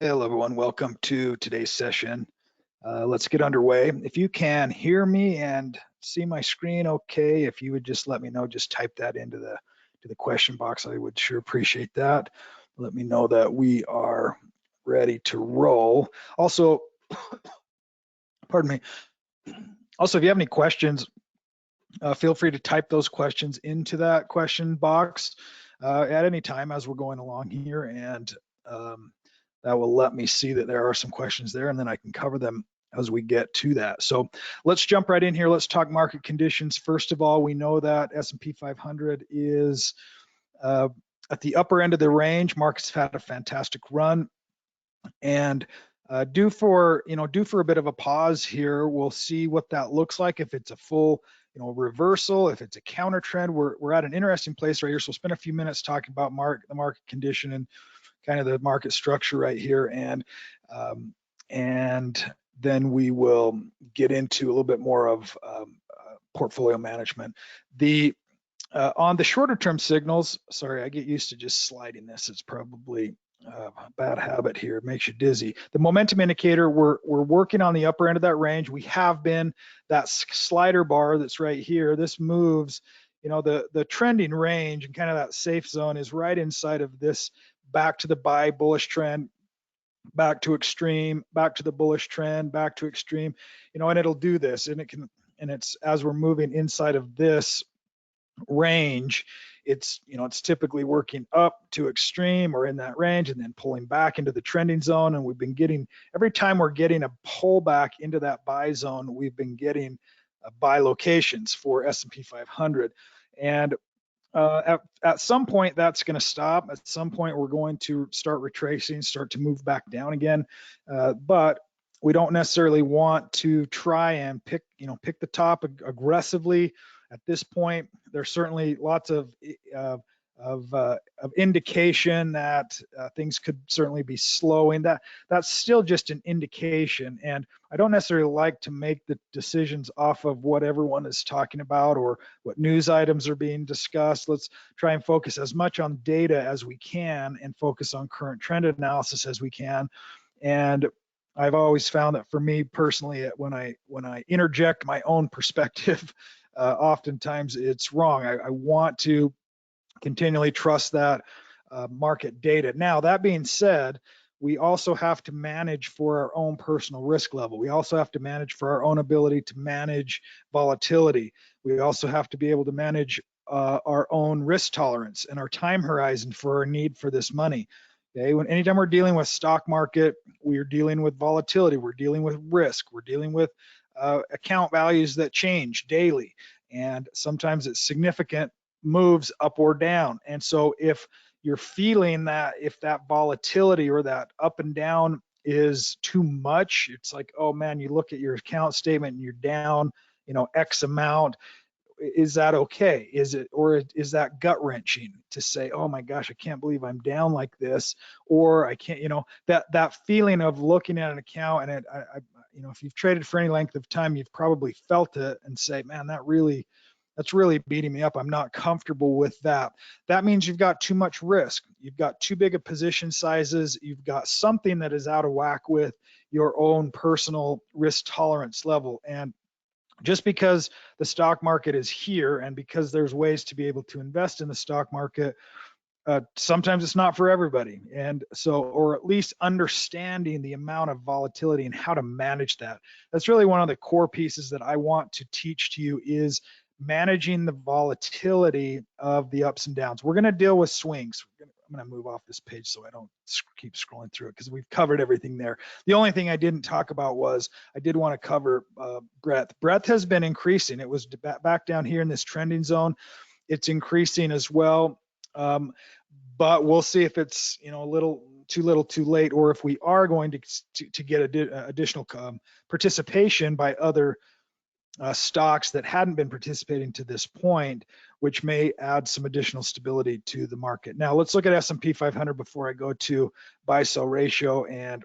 Hello, everyone. Welcome to today's session. Let's get underway. If you can hear me and see my screen okay, if you would just let me know, just type that into the question box. I would sure appreciate that. Let me know that we are ready to roll. Also, pardon me. Also, if you have any questions, feel free to type those questions into that question box at any time as we're going along here, and that will let me see that there are some questions there, and then I can cover them as we get to that. So let's jump right in here. Let's talk market conditions. First of all, we know that S&P 500 is at the upper end of the range. Markets have had a fantastic run, and due for a bit of a pause here. We'll see what that looks like, if it's a full reversal, if it's a counter trend. We're at an interesting place right here. So we'll spend a few minutes talking about the market condition and kind of the market structure right here, and then we will get into a little bit more of portfolio management. On the shorter term signals, sorry, I get used to just sliding this. It's probably a bad habit here. It makes you dizzy. The momentum indicator, we're working on the upper end of that range. We have been. That slider bar that's right here, this moves, the trending range and kind of that safe zone is right inside of this, back to the buy bullish trend, back to extreme, back to the bullish trend, back to extreme, and it'll do this, and it's as we're moving inside of this range, it's typically working up to extreme or in that range and then pulling back into the trending zone. And we've been getting, every time we're getting a pullback into that buy zone, we've been getting buy locations for S&P 500. And at some point that's going to stop. At some point we're going to start retracing, start to move back down again. But we don't necessarily want to try and pick the top aggressively. At this point, there's certainly lots of indication that things could certainly be slowing. That's still just an indication, and I don't necessarily like to make the decisions off of what everyone is talking about or what news items are being discussed. Let's try and focus as much on data as we can and focus on current trend analysis as we can. And I've always found that for me personally, when I interject my own perspective, oftentimes it's wrong. I want to continually trust that market data. Now, that being said, we also have to manage for our own personal risk level. We also have to manage for our own ability to manage volatility. We also have to be able to manage our own risk tolerance and our time horizon for our need for this money. Okay, anytime we're dealing with stock market, we are dealing with volatility, we're dealing with risk, we're dealing with account values that change daily, and sometimes it's significant moves up or down. And so if you're feeling that, if that volatility or that up and down is too much, it's like, oh man, you look at your account statement and you're down X amount. Is that okay? Is it, or is that gut wrenching to say, oh my gosh, I can't believe I'm down like this, or I can't, that feeling of looking at an account, and if you've traded for any length of time, you've probably felt it and say, man, that's really beating me up. I'm not comfortable with that. That means you've got too much risk. You've got too big of position sizes. You've got something that is out of whack with your own personal risk tolerance level. And just because the stock market is here and because there's ways to be able to invest in the stock market, sometimes it's not for everybody. And so, or at least understanding the amount of volatility and how to manage that. That's really one of the core pieces that I want to teach to you, is managing the volatility of the ups and downs. We're going to deal with swings. I'm going to move off this page so I don't keep scrolling through it, because we've covered everything there. The only thing I didn't talk about was I did want to cover breadth. Breadth has been increasing. It was back down here in this trending zone. It's increasing as well. But we'll see if it's a little too late, or if we are going to get additional participation by other stocks that hadn't been participating to this point, which may add some additional stability to the market. Now let's look at S&P 500 before I go to buy-sell ratio, and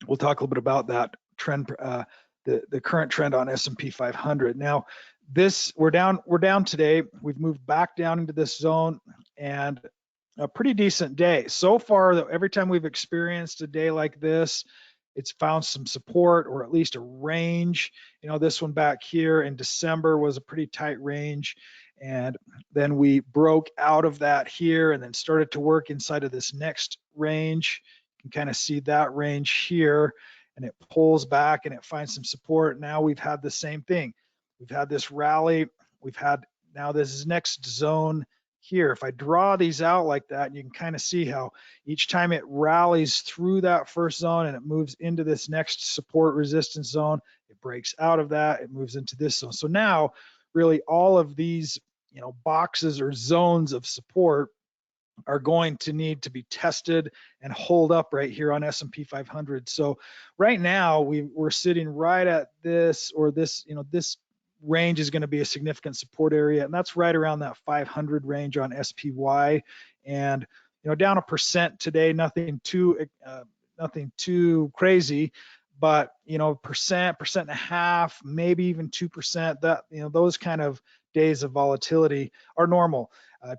we'll talk a little bit about that trend, the current trend on S&P 500. Now we're down today. We've moved back down into this zone, and a pretty decent day. So far, though, every time we've experienced a day like this, it's found some support or at least a range. You know, this one back here in December was a pretty tight range. And then we broke out of that here and then started to work inside of this next range. You can kind of see that range here, and it pulls back and it finds some support. Now we've had the same thing. We've had this rally. We've had now this next zone here. If I draw these out like that, you can kind of see how each time it rallies through that first zone and it moves into this next support resistance zone, it breaks out of that, it moves into this zone. So now really all of these, you know, boxes or zones of support are going to need to be tested and hold up right here on S&P 500. So right now we're sitting right at this, or this, you know, this range is going to be a significant support area, and that's right around that 500 range on SPY. And you know, down 1% today, nothing too crazy, but you know, percent and a half, maybe even 2%. That, you know, those kind of days of volatility are normal.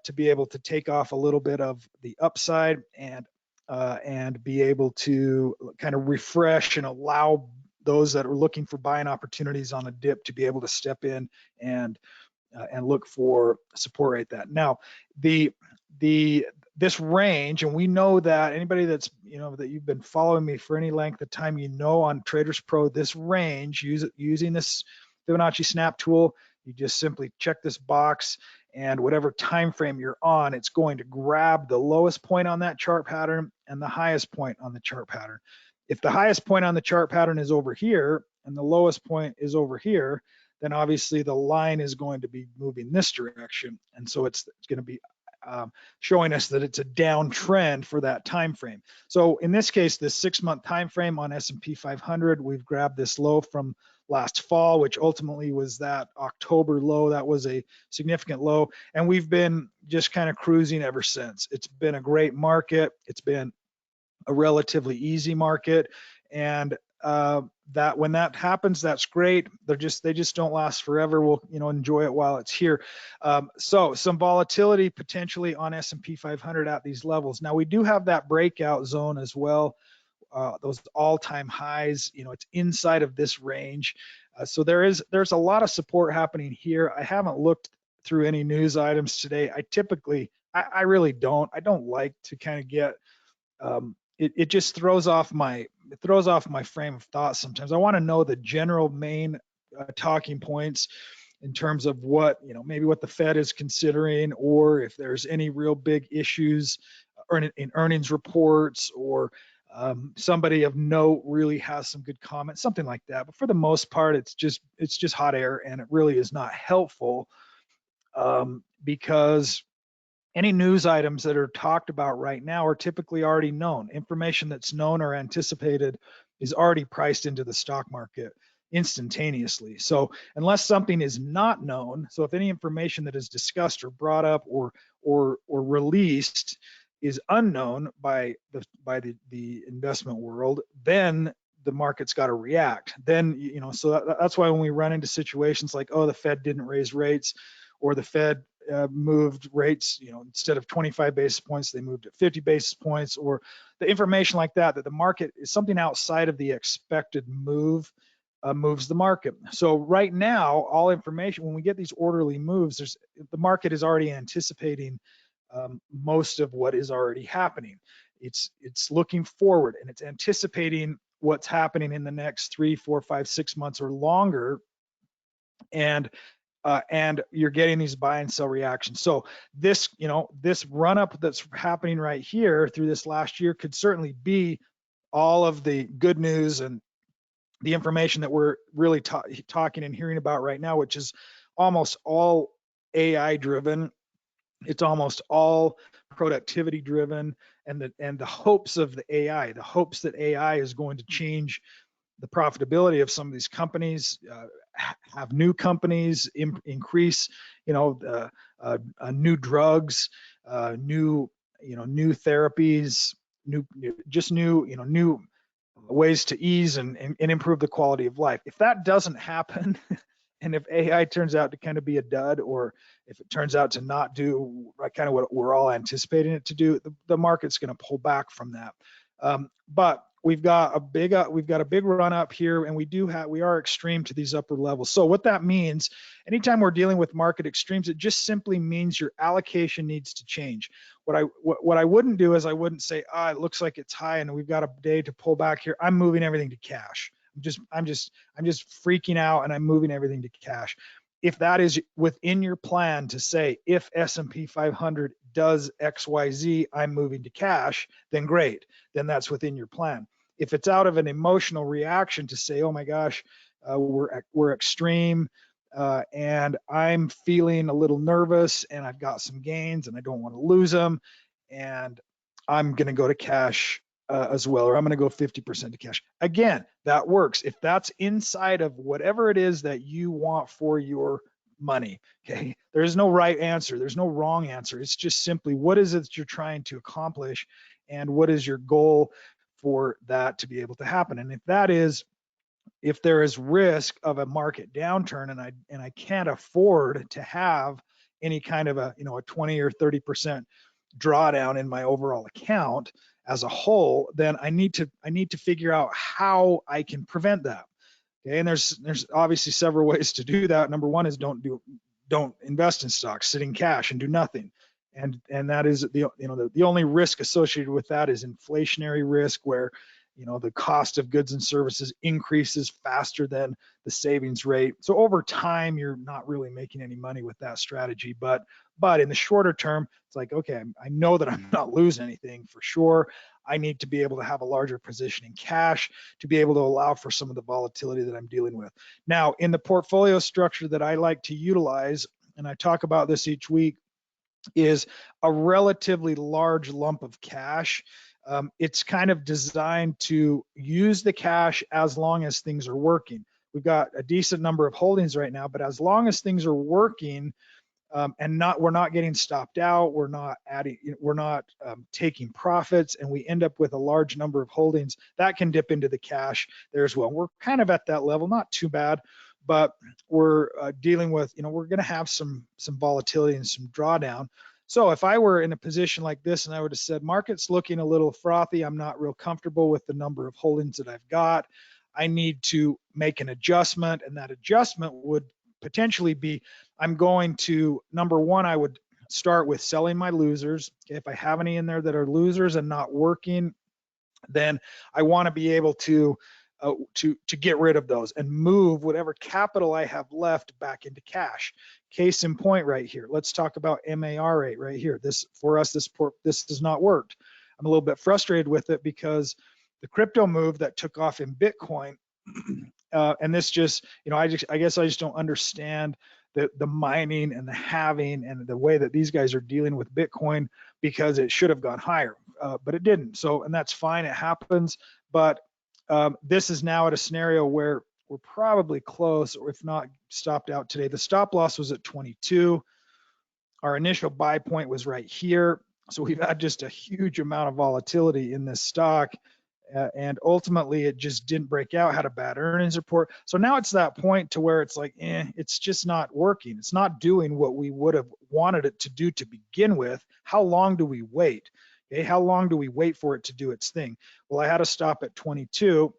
To be able to take off a little bit of the upside and be able to kind of refresh and allow those that are looking for buying opportunities on a dip to be able to step in and look for support right that. Now, this range, and we know that anybody that's, you know, that you've been following me for any length of time, you know, on TradersPro, this range, using this Fibonacci snap tool, you just simply check this box, and whatever time frame you're on, it's going to grab the lowest point on that chart pattern and the highest point on the chart pattern. If the highest point on the chart pattern is over here and the lowest point is over here, then obviously the line is going to be moving this direction, and so it's going to be showing us that it's a downtrend for that time frame. So in this case, this 6-month time frame on S&P 500, we've grabbed this low from last fall, which ultimately was that October low. That was a significant low, and we've been just kind of cruising ever since. It's been a great market. It's been a relatively easy market, and that when that happens, that's great. They just don't last forever. We'll, you know, enjoy it while it's here. So some volatility potentially on S&P 500 at these levels. Now we do have that breakout zone as well. Those all-time highs, you know, it's inside of this range. So there's a lot of support happening here. I haven't looked through any news items today. I really don't. I don't like to kind of get it just throws off my frame of thought sometimes. I want to know the general main talking points in terms of what, you know, maybe what the Fed is considering, or if there's any real big issues in earnings reports, or somebody of note really has some good comments, something like that. But for the most part, it's just hot air, and it really is not helpful because any news items that are talked about right now are typically already known. Information that's known or anticipated is already priced into the stock market instantaneously. So unless something is not known, so if any information that is discussed or brought up or released is unknown by the investment world, then the market's got to react. Then, you know, so that's why when we run into situations like, oh, the Fed didn't raise rates, or the Fed moved rates, you know, instead of 25 basis points, they moved at 50 basis points, or the information like that, that the market is something outside of the expected move, moves the market. So right now, all information, when we get these orderly moves, the market is already anticipating most of what is already happening. It's looking forward, and it's anticipating what's happening in the next 3, 4, 5, 6 months or longer. And you're getting these buy and sell reactions. So this, you know, this run up that's happening right here through this last year could certainly be all of the good news and the information that we're really talking and hearing about right now, which is almost all AI driven. It's almost all productivity driven, and the hopes of the AI, the hopes that AI is going to change the profitability of some of these companies, have new companies increase, you know, new drugs, new therapies, new ways to ease and improve the quality of life. If that doesn't happen, And if AI turns out to kind of be a dud, or if it turns out to not do kind of what we're all anticipating it to do, the market's going to pull back from that. But we've got a big run up here, and we are extreme to these upper levels. So what that means, anytime we're dealing with market extremes, it just simply means your allocation needs to change. What I wouldn't do is I wouldn't say, it looks like it's high and we've got a day to pull back here. I'm moving everything to cash. I'm just freaking out and I'm moving everything to cash. If that is within your plan to say, if S&P 500 does XYZ, I'm moving to cash, then great. Then that's within your plan. If it's out of an emotional reaction to say, oh my gosh, we're extreme, and I'm feeling a little nervous and I've got some gains and I don't want to lose them, and I'm going to go to cash as well, or I'm going to go 50% to cash. Again, that works. If that's inside of whatever it is that you want for your money, okay? There's no right answer. There's no wrong answer. It's just simply, what is it that you're trying to accomplish, and what is your goal for that to be able to happen? And if there is risk of a market downturn, and I can't afford to have any kind of a 20 or 30% drawdown in my overall account as a whole, then I need to figure out how I can prevent that. Okay, and there's obviously several ways to do that. Number one is don't invest in stocks, sit in cash and do nothing. And that is the only risk associated with that is inflationary risk, where the cost of goods and services increases faster than the savings rate. So over time, you're not really making any money with that strategy. But in the shorter term, it's like, okay, I know that I'm not losing anything for sure. I need to be able to have a larger position in cash to be able to allow for some of the volatility that I'm dealing with. Now, in the portfolio structure that I like to utilize, and I talk about this each week, is a relatively large lump of cash. It's kind of designed to use the cash as long as things are working. We've got a decent number of holdings right now, but as long as things are working, and we're not getting stopped out, we're not taking profits, and we end up with a large number of holdings, that can dip into the cash there as well. We're kind of at that level, not too bad, but we're dealing with, we're going to have some volatility and some drawdown. So if I were in a position like this and I would have said, market's looking a little frothy, I'm not real comfortable with the number of holdings that I've got, I need to make an adjustment, and that adjustment would potentially be, I'm going to, number one, I would start with selling my losers. Okay, if I have any in there that are losers and not working, then I want to be able to get rid of those and move whatever capital I have left back into cash. Case in point right here. Let's talk about MAR rate right here. This does not work. I'm a little bit frustrated with it because the crypto move that took off in Bitcoin, and this just, I guess I just don't understand the mining and the halving and the way that these guys are dealing with Bitcoin, because it should have gone higher, but it didn't. So, and that's fine, it happens. But this is now at a scenario where we're probably close, or if not stopped out today. The stop loss was at 22. Our initial buy point was right here. So we've had just a huge amount of volatility in this stock. And ultimately it just didn't break out, had a bad earnings report. So now it's that point to where it's like, it's just not working. It's not doing what we would have wanted it to do to begin with. How long do we wait? Okay, how long do we wait for it to do its thing? Well, I had to stop at 22.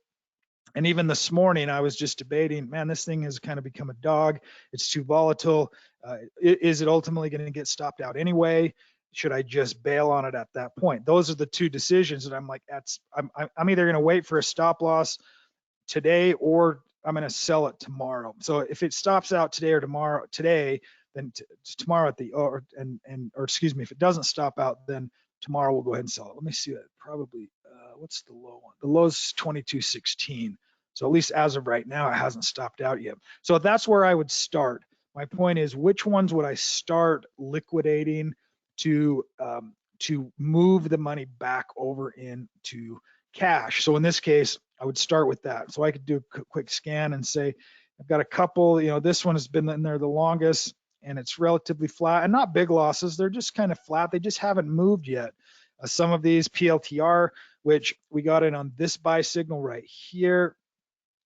And even this morning, I was just debating, man, this thing has kind of become a dog. It's too volatile. Is it ultimately going to get stopped out anyway? Should I just bail on it at that point? Those are the two decisions that I'm like, I'm either going to wait for a stop loss today, or I'm going to sell it tomorrow. So if it stops out today or today, then tomorrow if it doesn't stop out, then tomorrow we'll go ahead and sell it. Let me see that. Probably, what's the low one? The low's 22.16. So at least as of right now, it hasn't stopped out yet. So that's where I would start. My point is, which ones would I start liquidating to move the money back over into cash? So in this case, I would start with that. So I could do a quick scan and say, I've got a couple, this one has been in there the longest, and it's relatively flat, and not big losses. They're just kind of flat. They just haven't moved yet. Some of these PLTR, which we got in on this buy signal right here,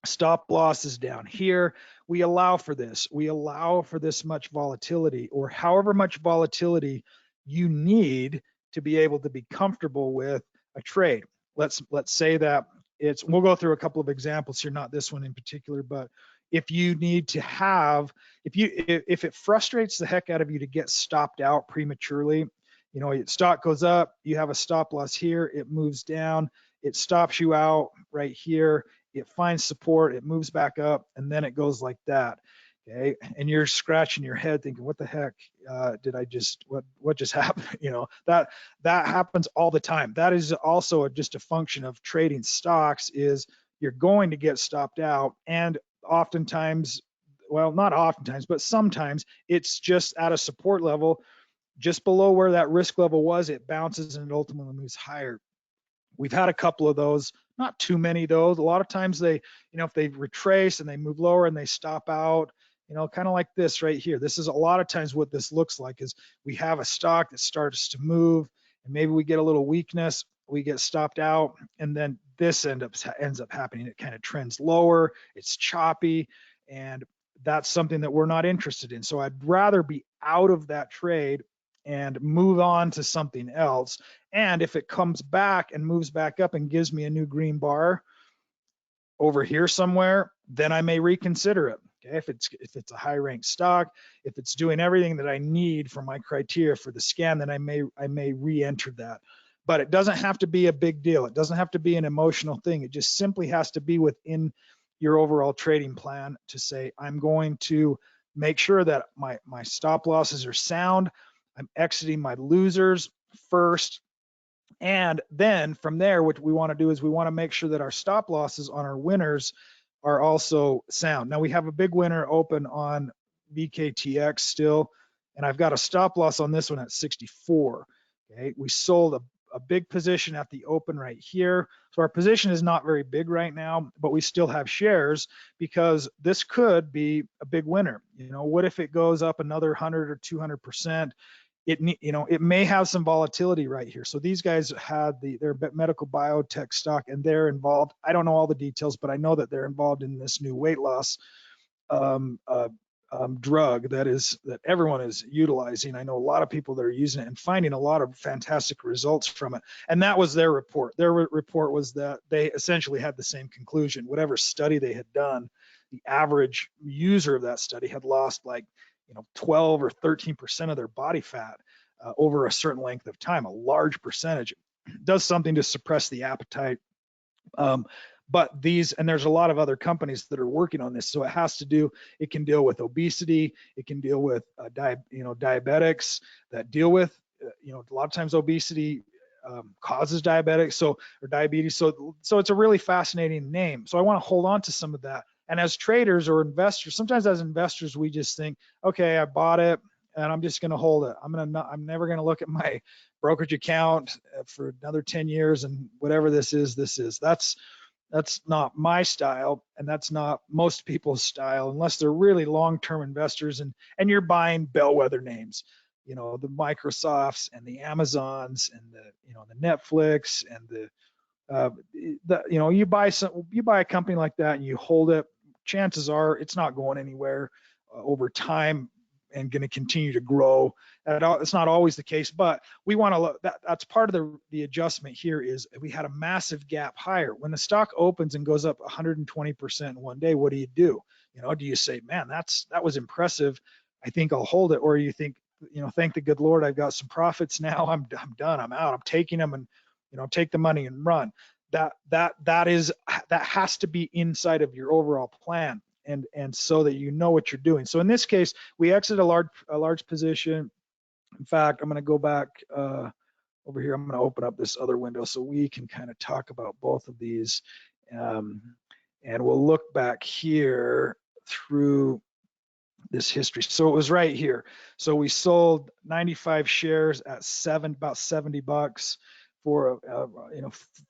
Stop loss is down here. We allow for this. We allow for this much volatility, or however much volatility you need to be able to be comfortable with a trade. Let's say that it's, we'll go through a couple of examples here, not this one in particular, but if you need to have, if it frustrates the heck out of you to get stopped out prematurely, you know, stock goes up, you have a stop loss here, it moves down, it stops you out right here, it finds support, it moves back up, and then it goes like that. Okay, and you're scratching your head thinking, what the heck did I just, what just happened? You know, that happens all the time. That is also just a function of trading stocks, is you're going to get stopped out, and oftentimes, well, not oftentimes, but sometimes it's just at a support level just below where that risk level was, it bounces and it ultimately moves higher. We've had a couple of those, not too many though. A lot of times they, you know, if they retrace and they move lower and they stop out, you know, kind of like this right here. This is a lot of times what this looks like, is we have a stock that starts to move and maybe we get a little weakness, we get stopped out, and then this ends up happening. It kind of trends lower, it's choppy, and that's something that we're not interested in. So I'd rather be out of that trade and move on to something else. And if it comes back and moves back up and gives me a new green bar over here somewhere, then I may reconsider it. Okay, if it's a high ranked stock, if it's doing everything that I need for my criteria for the scan, then I may re-enter that. But it doesn't have to be a big deal. It doesn't have to be an emotional thing. It just simply has to be within your overall trading plan to say, I'm going to make sure that my stop losses are sound. I'm exiting my losers first. And then from there, what we want to do is we want to make sure that our stop losses on our winners are also sound. Now we have a big winner open on VKTX still, and I've got a stop loss on this one at 64. Okay, we sold a big position at the open right here. So our position is not very big right now, but we still have shares because this could be a big winner. You know, what if it goes up another 100 or 200%? It may have some volatility right here. So these guys had their medical biotech stock, and they're involved. I don't know all the details, but I know that they're involved in this new weight loss drug that everyone is utilizing. I know a lot of people that are using it and finding a lot of fantastic results from it. And that was their report. Their report was that they essentially had the same conclusion. Whatever study they had done, the average user of that study had lost like 12 or 13% of their body fat over a certain length of time, a large percentage. It does something to suppress the appetite. But there's a lot of other companies that are working on this. So it can deal with obesity. It can deal with diabetics that deal with, a lot of times obesity causes diabetics, or diabetes. So it's a really fascinating name. So I want to hold on to some of that. And as traders or investors, sometimes as investors, we just think, okay, I bought it and I'm just going to hold it. I'm never going to look at my brokerage account for another 10 years and whatever this is. That's not my style, and that's not most people's style unless they're really long-term investors and you're buying bellwether names, the Microsofts and the Amazons and the Netflix and you buy a company like that and you hold it, chances are it's not going anywhere over time and going to continue to grow. It's not always the case, but we want to look. That's part of the adjustment here. Is we had a massive gap higher. When the stock opens and goes up 120% in one day, what do? Do you say, man, that was impressive, I think I'll hold it, or you think, thank the good Lord, I've got some profits now, I'm done, I'm out, I'm taking them, and take the money and run. That has to be inside of your overall plan, and so that you know what you're doing. So in this case, we exit a large position. In fact, I'm going to go back over here. I'm going to open up this other window so we can kind of talk about both of these, and we'll look back here through this history. So it was right here. So we sold 95 shares at about $70 for a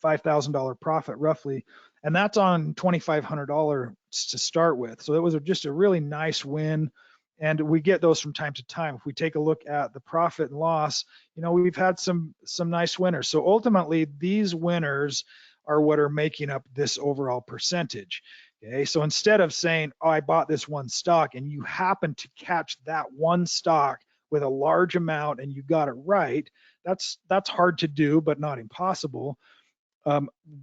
$5,000 profit roughly, and that's on $2,500 to start with. So it was just a really nice win, and we get those from time to time. If we take a look at the profit and loss, we've had some nice winners. So ultimately, these winners are what are making up this overall percentage. Okay, so instead of saying, oh, I bought this one stock, and you happen to catch that one stock with a large amount and you got it right, that's hard to do, but not impossible.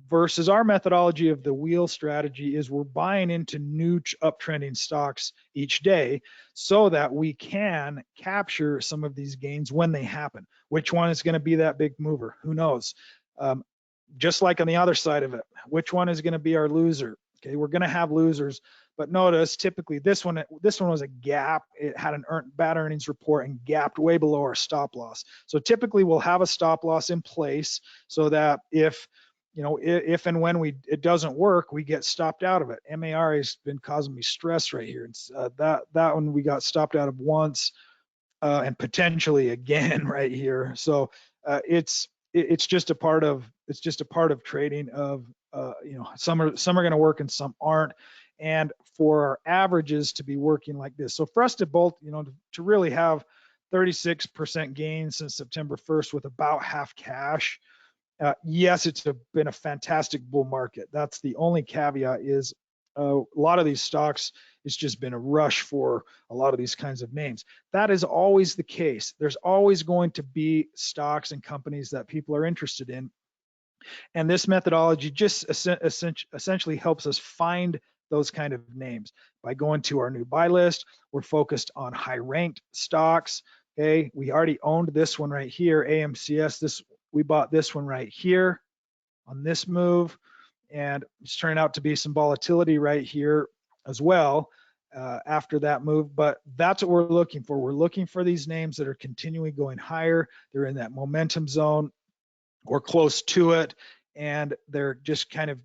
Versus our methodology of the wheel strategy is we're buying into new uptrending stocks each day so that we can capture some of these gains when they happen. Which one is going to be that big mover? Who knows? Just like on the other side of it, which one is going to be our loser? Okay, we're going to have losers, but notice typically this one was a gap. It had an bad earnings report and gapped way below our stop loss. So typically we'll have a stop loss in place so that if and when it doesn't work, we get stopped out of it. MAR has been causing me stress right here. It's, that one we got stopped out of once and potentially again right here. So it's just a part of trading of some are going to work and some aren't, and for our averages to be working like this. So for us to both to really have 36% gains since September 1st with about half cash, yes, it's been a fantastic bull market. That's the only caveat is a lot of these stocks, it's just been a rush for a lot of these kinds of names. That is always the case. There's always going to be stocks and companies that people are interested in. And this methodology just essentially helps us find those kind of names. By going to our new buy list, we're focused on high ranked stocks. Okay, we already owned this one right here, AMCS. We bought this one right here on this move, and it's turning out to be some volatility right here as well after that move. But that's what we're looking for. We're looking for these names that are continually going higher. They're in that momentum zone or close to it, and they're just kind of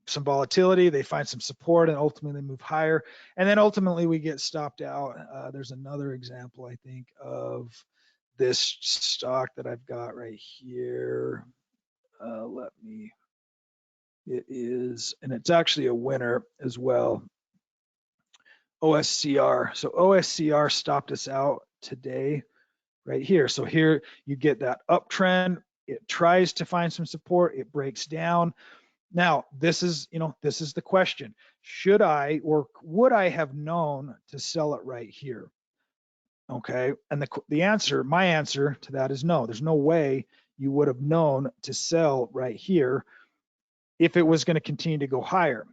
some volatility. They find some support and ultimately move higher. And then ultimately we get stopped out. There's another example, I think, of this stock that I've got right here. It is, and it's actually a winner as well. OSCR. So OSCR stopped us out today right here. So here you get that uptrend. It tries to find some support. It breaks down. Now, this is the question. Should I or would I have known to sell it right here? Okay. And my answer to that is no. There's no way you would have known to sell right here if it was going to continue to go higher.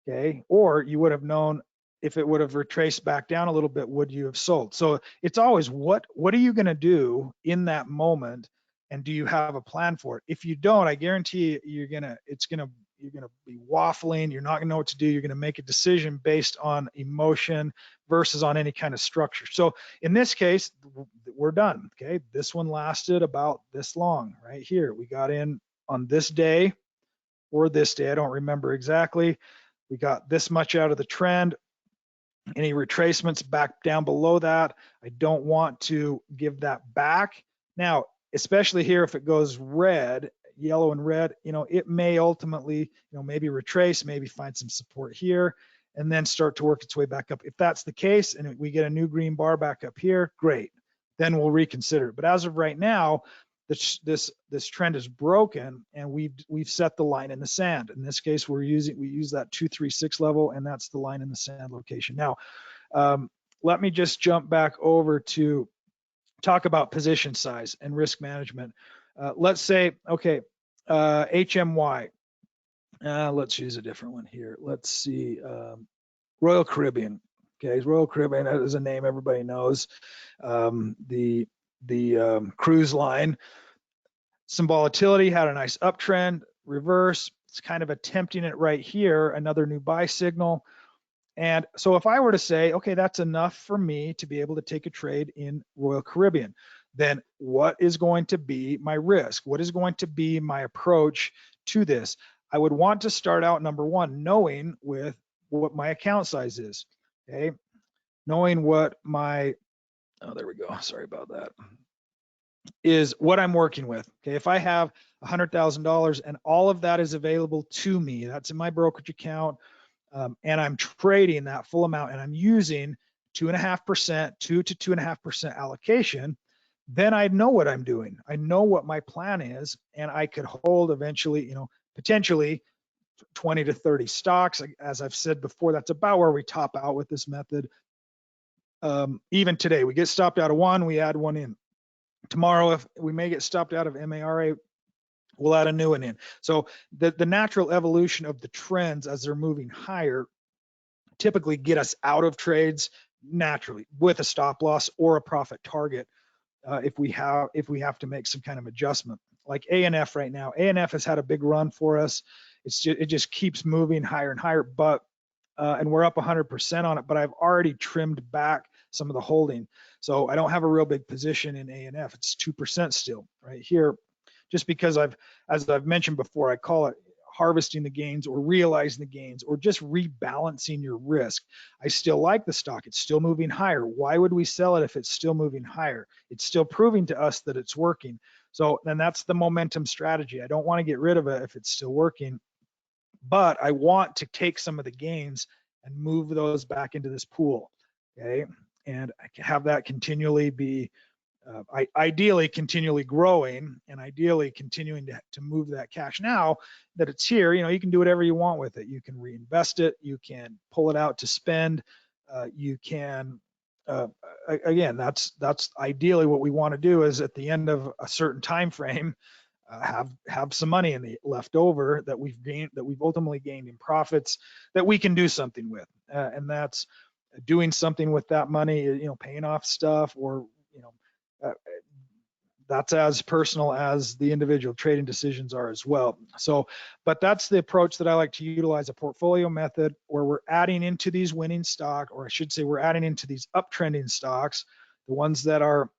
Okay. Or you would have known if it would have retraced back down a little bit, would you have sold? So it's always what are you going to do in that moment? And do you have a plan for it? If you don't, I guarantee you're going to be waffling. You're not going to know what to do. You're going to make a decision based on emotion versus on any kind of structure. So in this case, we're done. Okay. This one lasted about this long right here. We got in on this day or this day. I don't remember exactly. We got this much out of the trend. Any retracements back down below that, I don't want to give that back. Now, especially here, if it goes red, yellow and red, it may ultimately, maybe retrace, maybe find some support here, and then start to work its way back up. If that's the case, and we get a new green bar back up here, great. Then we'll reconsider. But as of right now, this trend is broken, and we've set the line in the sand. In this case, we use that 236 level, and that's the line in the sand location. Now, let me just jump back over to talk about position size and risk management. Let's say, okay, HMY. Let's use a different one here. Let's see, Royal Caribbean. Okay, Royal Caribbean is a name everybody knows. The cruise line. Some volatility, had a nice uptrend, reverse. It's kind of attempting it right here, another new buy signal. And so if I were to say, okay, that's enough for me to be able to take a trade in Royal Caribbean, then what is going to be my risk? What is going to be my approach to this? I would want to start out, number one, knowing with what my account size is, okay? Knowing what my, oh, there we go, sorry about that, is what I'm working with. Okay, if I have $100,000 and all of that is available to me, that's in my brokerage account, and I'm trading that full amount and I'm using 2.5%, 2 to 2.5% allocation, then I know what I'm doing. I know what my plan is, and I could hold eventually, potentially 20 to 30 stocks. As I've said before, that's about where we top out with this method. Even today, we get stopped out of one, we add one in. Tomorrow, if we may get stopped out of MARA, we'll add a new one in. So the natural evolution of the trends as they're moving higher typically get us out of trades naturally with a stop loss or a profit target if we have to make some kind of adjustment. Like ANF right now, ANF has had a big run for us. It just keeps moving higher and higher, but and we're up 100% on it, but I've already trimmed back some of the holding. So I don't have a real big position in ANF. It's 2% still right here, just because as I've mentioned before, I call it harvesting the gains or realizing the gains or just rebalancing your risk. I still like the stock. It's still moving higher. Why would we sell it if it's still moving higher? It's still proving to us that it's working. So then that's the momentum strategy. I don't want to get rid of it if it's still working, but I want to take some of the gains and move those back into this pool, okay? And I can have that continually be, ideally continually growing, and ideally continuing to move that cash. Now that it's here, you can do whatever you want with it. You can reinvest it, you can pull it out to spend, you can, again, that's ideally what we want to do, is at the end of a certain time frame, have some money in the left over that we've ultimately gained in profits that we can do something with, and that's doing something with that money, paying off stuff, or uh, that's as personal as the individual trading decisions are as well. So, but that's the approach that I like to utilize, a portfolio method where we're adding into these winning stock, or I should say we're adding into these uptrending stocks, the ones that are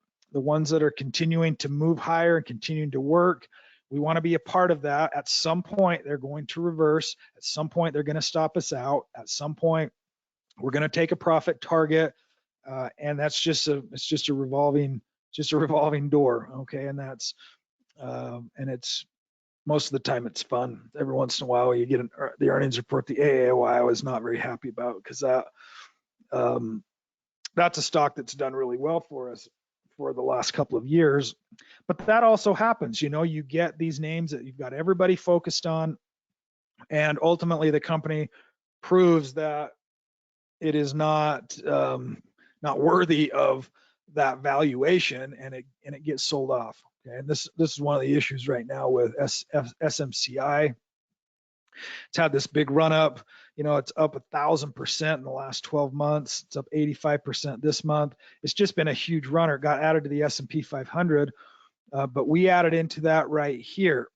continuing to move higher and continuing to work. We want to be a part of that. At some point, they're going to reverse. At some point, they're going to stop us out. At some point, we're going to take a profit target, and that's just a revolving door. Okay, and that's and it's most of the time it's fun. Every once in a while, you get the earnings report. The AAOI I was not very happy about, because that's a stock that's done really well for us for the last couple of years. But that also happens. You get these names that you've got everybody focused on, and ultimately the company proves that it is not worthy of that valuation, and it gets sold off. Okay? And this is one of the issues right now with SMCI. It's had this big run up. It's up 1,000% in the last 12 months. It's up 85% this month. It's just been a huge runner. It got added to the S&P 500, but we added into that right here.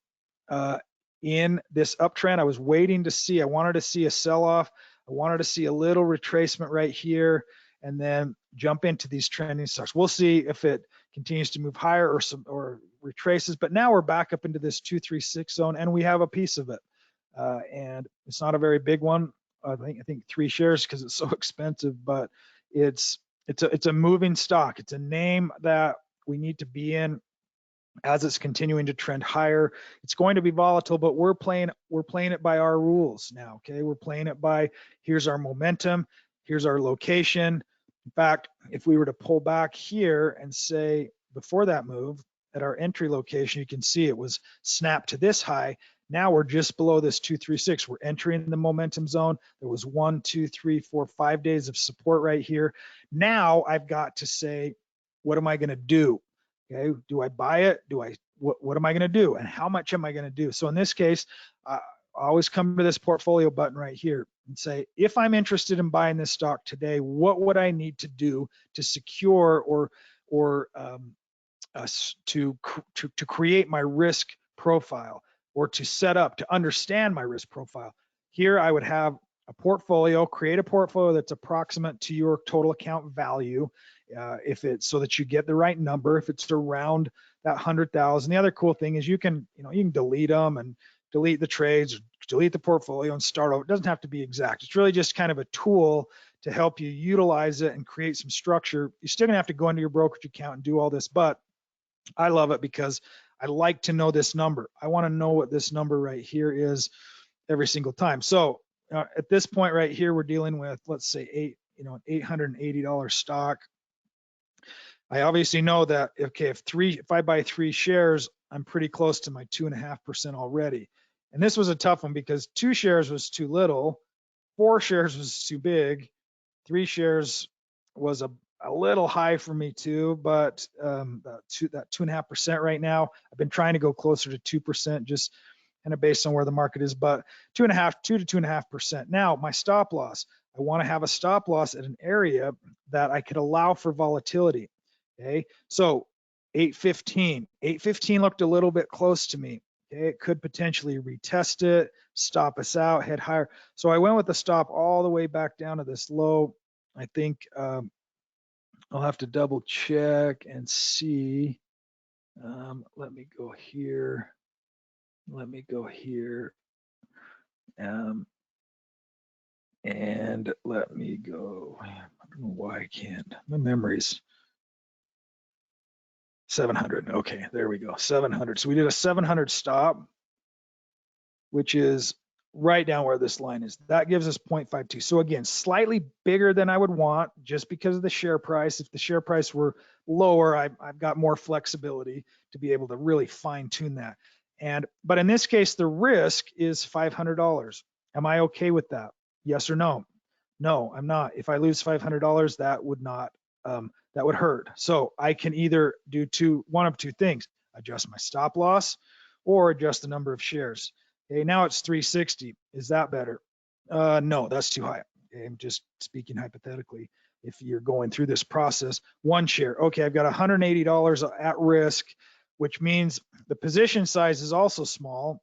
In this uptrend, I was waiting to see. I wanted to see a sell-off. I wanted to see a little retracement right here, and then jump into these trending stocks. We'll see if it continues to move higher or retraces. But now we're back up into this 236 zone, and we have a piece of it. And it's not a very big one. I think 3 shares because it's so expensive. But it's a moving stock. It's a name that we need to be in as it's continuing to trend higher. It's going to be volatile, but we're playing it by our rules now. Okay, we're playing it by, here's our momentum, here's our location. In fact, if we were to pull back here and say before that move at our entry location, you can see it was snapped to this high. Now we're just below this 236. We're entering the momentum zone. There was 1, 2, 3, 4, 5 days of support right here. Now I've got to say, what am I going to do? Okay, do I buy it? What am I going to do? And how much am I going to do? So in this case, I always come to this portfolio button right here and say, if I'm interested in buying this stock today, what would I need to do to secure or to create my risk profile, or to set up to understand my risk profile? Here I would have a portfolio, create a portfolio that's approximate to your total account value. If it's so that you get the right number, if it's around that 100,000. The other cool thing is you can delete them and delete the trades, delete the portfolio and start over. It doesn't have to be exact. It's really just kind of a tool to help you utilize it and create some structure. You're still gonna have to go into your brokerage account and do all this, but I love it because I like to know this number. I want to know what this number right here is every single time. So at this point right here, we're dealing with, let's say, an $880 stock. I obviously know that, okay, if I buy 3 shares, I'm pretty close to my 2.5% already. And this was a tough one because 2 shares was too little, 4 shares was too big, 3 shares was a little high for me too, but that 2.5% right now. I've been trying to go closer to 2%, just kind of based on where the market is, but 2 to 2.5%. Now my stop loss, I want to have a stop loss at an area that I could allow for volatility. Okay, so 815 looked a little bit close to me. Okay, it could potentially retest it, stop us out, head higher. So I went with the stop all the way back down to this low. I think I'll have to double check and see. Let me go here. Let me go here. And let me go. I don't know why I can't. My memory's 700. Okay, there we go. 700. So we did a 700 stop, which is right down where this line is. That gives us 0.52. So again, slightly bigger than I would want just because of the share price. If the share price were lower, I've got more flexibility to be able to really fine tune that. But in this case, the risk is $500. Am I okay with that? Yes or no? No, I'm not. If I lose $500, that would not, that would hurt. So I can either do one of two things: adjust my stop loss or adjust the number of shares. Okay, now it's 360. Is that better? No, that's too high. Okay, I'm just speaking hypothetically. If you're going through this process, 1 share. Okay, I've got $180 at risk, which means the position size is also small.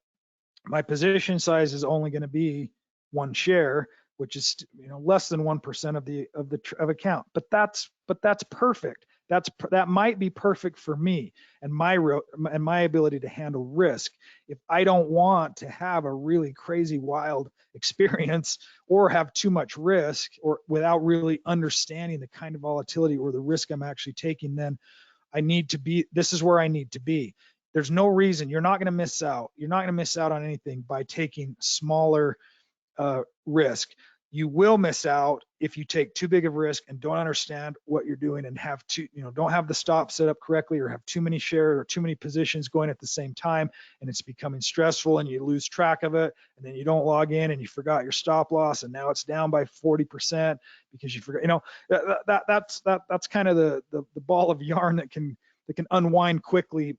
My position size is only going to be 1 share, which is less than 1% of account. But that's perfect. That might be perfect for me and my ability to handle risk. If I don't want to have a really crazy wild experience or have too much risk or without really understanding the kind of volatility or the risk I'm actually taking, then this is where I need to be. There's no reason. You're not going to miss out. You're not going to miss out on anything by taking smaller risk. You will miss out if you take too big of risk and don't understand what you're doing and don't have the stop set up correctly or have too many shares or too many positions going at the same time, and it's becoming stressful and you lose track of it, and then you don't log in and you forgot your stop loss and now it's down by 40% because you forgot. That's kind of the ball of yarn that can unwind quickly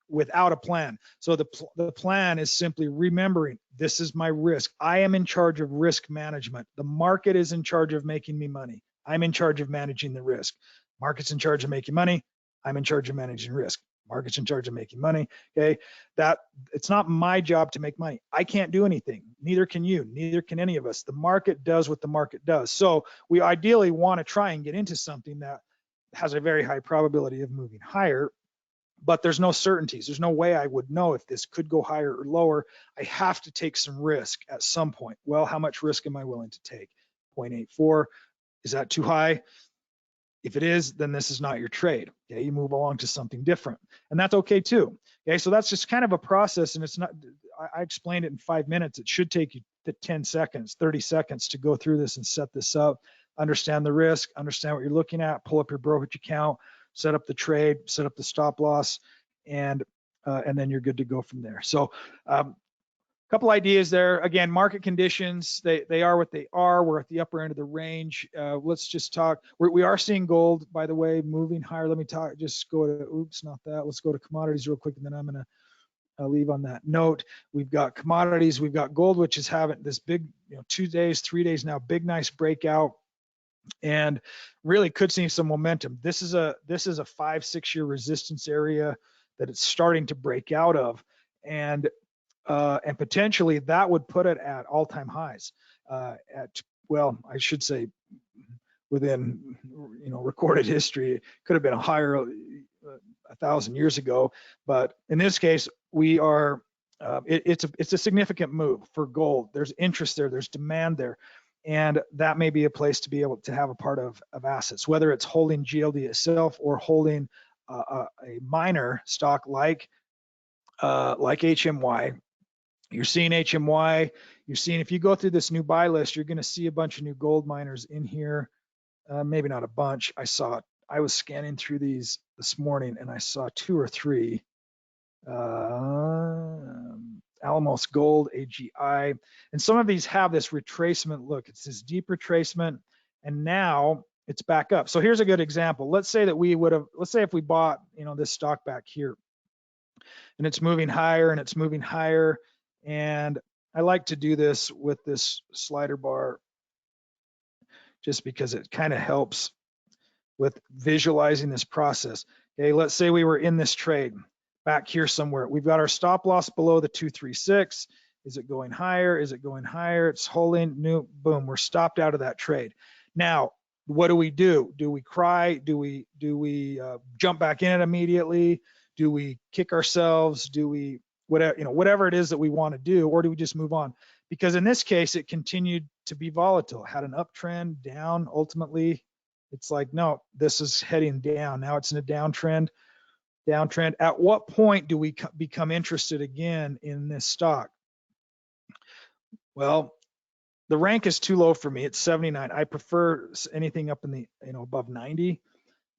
without a plan. So the plan is simply remembering, this is my risk. I am in charge of risk management. The market is in charge of making me money. I'm in charge of managing the risk. Market's in charge of making money. I'm in charge of managing risk. Market's in charge of making money. Okay, that it's not my job to make money. I can't do anything. Neither can you. Neither can any of us. The market does what the market does. So we ideally want to try and get into something that has a very high probability of moving higher, but there's no certainties. There's no way I would know if this could go higher or lower. I have to take some risk at some point. Well, how much risk am I willing to take? 0.84, is that too high? If it is, then this is not your trade. Okay, you move along to something different, and that's okay too. Okay, so that's just kind of a process, and it's not, I explained it in 5 minutes. It should take you the 10 seconds, 30 seconds to go through this and set this up, understand the risk, understand what you're looking at, pull up your brokerage account, set up the trade, set up the stop loss, and then you're good to go from there. So couple ideas there. Again, market conditions, they are what they are. We're at the upper end of the range. Let's just talk. We are seeing gold, by the way, moving higher. Let me just go to, oops, not that. Let's go to commodities real quick, and then I'm going to leave on that note. We've got commodities. We've got gold, which is having this big, 2 days, 3 days now, big, nice breakout, and really could see some momentum. This is a 5-6 year resistance area that it's starting to break out of. And potentially that would put it at all-time highs well, I should say within recorded history. It could have been higher 1,000 years ago, but in this case we are it's a significant move for gold. There's interest there, there's demand there, and that may be a place to be able to have a part of assets, whether it's holding GLD itself or holding a miner stock like HMY. You're seeing HMY, you're seeing, if you go through this new buy list, you're going to see a bunch of new gold miners in here. Maybe not a bunch. I was scanning through these this morning and I saw 2 or 3. Alamos Gold, AGI. And some of these have this retracement look. It's this deep retracement, and now it's back up. So here's a good example. Let's say that we would have, let's say if we bought, this stock back here, and it's moving higher and it's moving higher. And I like to do this with this slider bar just because it kind of helps with visualizing this process. Okay, let's say we were in this trade back here somewhere. We've got our stop loss below the 236. Is it going higher? Is it going higher? It's holding. New, boom, we're stopped out of that trade. Now, what do we do? Do we cry? Do we jump back in it immediately? Do we kick ourselves? Do we whatever it is that we want to do, or do we just move on? Because in this case, it continued to be volatile, had an uptrend, down. Ultimately, it's like, no, this is heading down. Now it's in a downtrend. At what point do we become interested again in this stock? Well, the rank is too low for me. It's 79. I prefer anything up in the, above 90,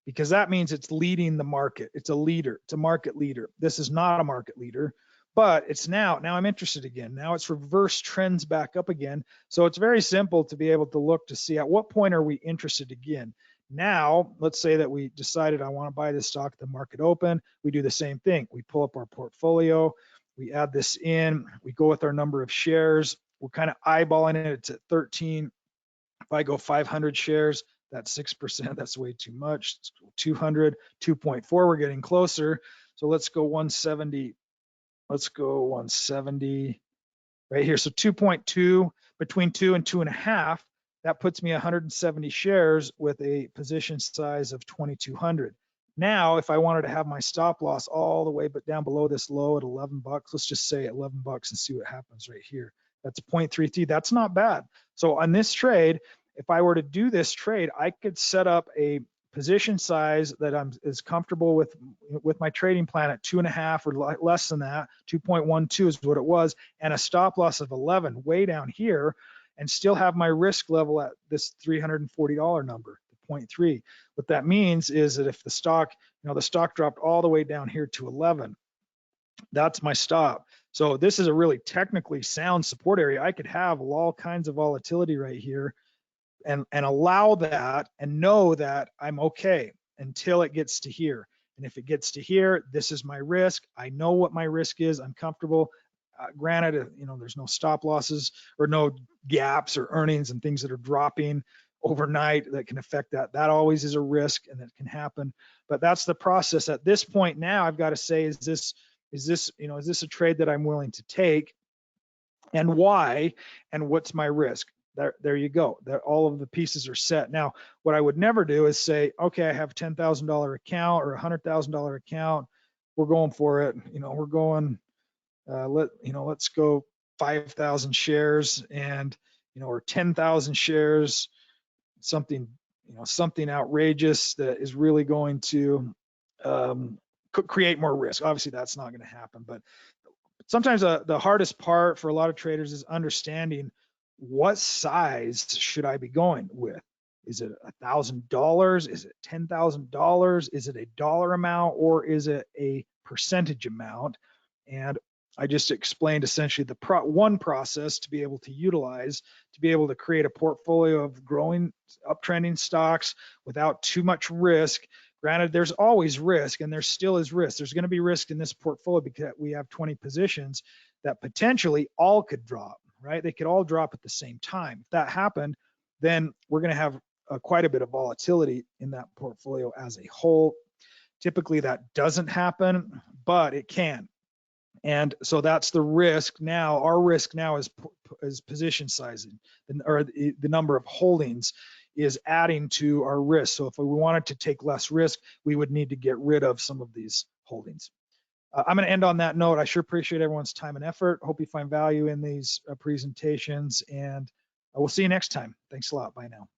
because that means it's leading the market. It's a leader. It's a market leader. This is not a market leader, but it's now I'm interested again. Now it's reverse trends back up again. So it's very simple to be able to look to see at what point are we interested again. Now, let's say that we decided I want to buy this stock at the market open. We do the same thing. We pull up our portfolio. We add this in. We go with our number of shares. We're kind of eyeballing it. It's at 13. If I go 500 shares, that's 6%. That's way too much. 200, 2.4. We're getting closer. So let's go 170. Let's go 170 right here. So 2.2, between 2 and 2.5. That puts me 170 shares with a position size of 2,200. Now, if I wanted to have my stop loss all the way but down below this low at 11 bucks, let's just say 11 bucks and see what happens right here. That's 0.33. That's not bad. So on this trade, if I were to do this trade, I could set up a position size that is comfortable with my trading plan at 2.5 or less than that. 2.12 is what it was, and a stop loss of 11 way down here, and still have my risk level at this $340 number, 0.3. What that means is that if the stock, the stock dropped all the way down here to 11, that's my stop. So this is a really technically sound support area. I could have all kinds of volatility right here and allow that and know that I'm okay until it gets to here. And if it gets to here, this is my risk. I know what my risk is. I'm comfortable. Granted, there's no stop losses or no gaps or earnings and things that are dropping overnight that can affect that. That always is a risk, and that can happen. But that's the process. At this point now, I've got to say, is this a trade that I'm willing to take, and why, and what's my risk? There you go. All of the pieces are set. Now, what I would never do is say, okay, I have a $10,000 account or a $100,000 account. We're going for it. We're going. Let's go 5,000 shares, and or 10,000 shares, something outrageous that is really going to create more risk. Obviously, that's not going to happen. But sometimes the hardest part for a lot of traders is understanding what size should I be going with. Is it $1,000? Is it $10,000? Is it a dollar amount, or is it a percentage amount? And I just explained essentially the one process to be able to utilize to be able to create a portfolio of growing uptrending stocks without too much risk. Granted, there's always risk, and there still is risk. There's going to be risk in this portfolio because we have 20 positions that potentially all could drop, right? They could all drop at the same time. If that happened, then we're going to have quite a bit of volatility in that portfolio as a whole. Typically, that doesn't happen, but it can. And so that's the risk now. Our risk now is position sizing, or the number of holdings is adding to our risk. So if we wanted to take less risk, we would need to get rid of some of these holdings. I'm going to end on that note. I sure appreciate everyone's time and effort. Hope you find value in these presentations, and we'll see you next time. Thanks a lot. Bye now.